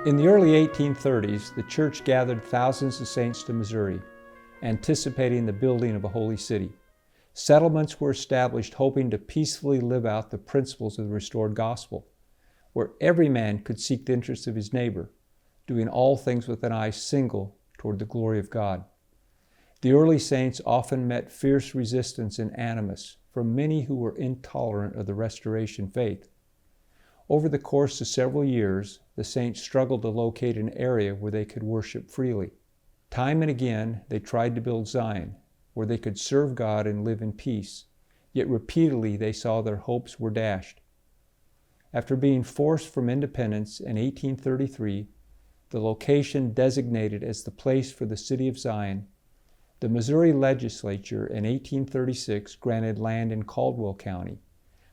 In the early 1830s, the church gathered thousands of saints to Missouri, anticipating the building of a holy city. Settlements were established hoping to peacefully live out the principles of the restored gospel, where every man could seek the interests of his neighbor, doing all things with an eye single toward the glory of God. The early saints often met fierce resistance and animus from many who were intolerant of the Restoration faith. Over the course of several years, the saints struggled to locate an area where they could worship freely. Time and again, they tried to build Zion, where they could serve God and live in peace, yet repeatedly they saw their hopes were dashed. After being forced from independence in 1833, the location designated as the place for the city of Zion, the Missouri legislature in 1836 granted land in Caldwell County,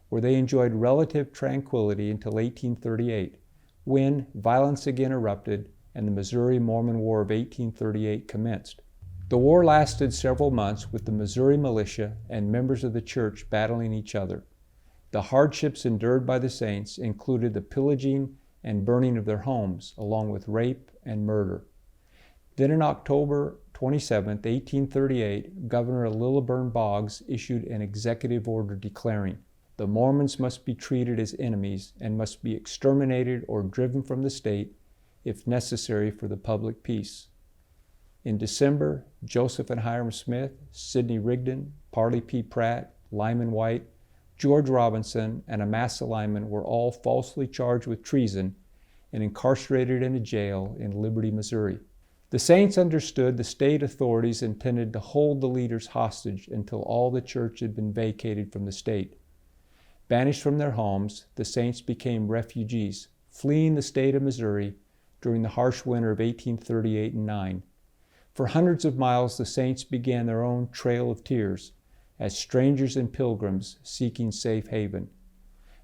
where they enjoyed relative tranquility until 1838, when violence again erupted and the Missouri-Mormon War of 1838 commenced. The war lasted several months with the Missouri militia and members of the church battling each other. The hardships endured by the saints included the pillaging and burning of their homes, along with rape and murder. Then on October 27, 1838, Governor Lilburn Boggs issued an executive order declaring, "The Mormons must be treated as enemies and must be exterminated or driven from the state if necessary for the public peace." In December, Joseph and Hiram Smith, Sidney Rigdon, Parley P. Pratt, Lyman White, George Robinson, and Amasa Lyman were all falsely charged with treason and incarcerated in a jail in Liberty, Missouri. The saints understood the state authorities intended to hold the leaders hostage until all the church had been vacated from the state. Banished from their homes, the saints became refugees, fleeing the state of Missouri during the harsh winter of 1838 and 9. For hundreds of miles, the saints began their own trail of tears, as strangers and pilgrims seeking safe haven.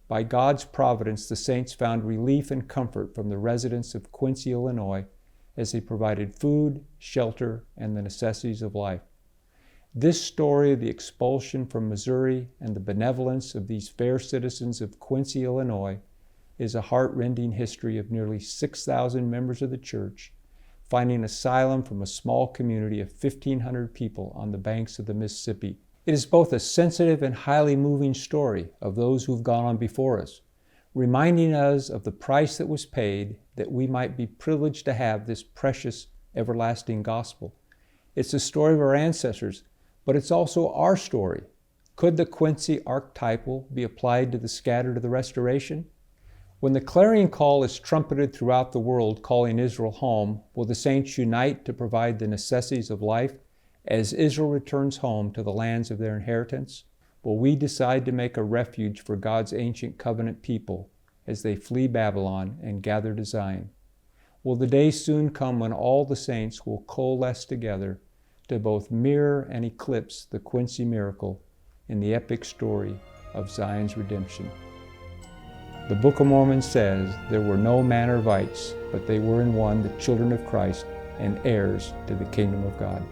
By God's providence, the saints found relief and comfort from the residents of Quincy, Illinois, as they provided food, shelter, and the necessities of life. This story of the expulsion from Missouri and the benevolence of these fair citizens of Quincy, Illinois, is a heart-rending history of nearly 6,000 members of the church finding asylum from a small community of 1,500 people on the banks of the Mississippi. It is both a sensitive and highly moving story of those who've gone on before us, reminding us of the price that was paid that we might be privileged to have this precious, everlasting gospel. It's the story of our ancestors, but it's also our story. Could the Quincy Archetypal be applied to the scattered of the Restoration? When the clarion call is trumpeted throughout the world calling Israel home, will the saints unite to provide the necessities of life as Israel returns home to the lands of their inheritance? Will we decide to make a refuge for God's ancient covenant people as they flee Babylon and gather to Zion? Will the day soon come when all the saints will coalesce together to both mirror and eclipse the Quincy miracle in the epic story of Zion's redemption? The Book of Mormon says there were no Mannerites, but they were in one the children of Christ and heirs to the kingdom of God.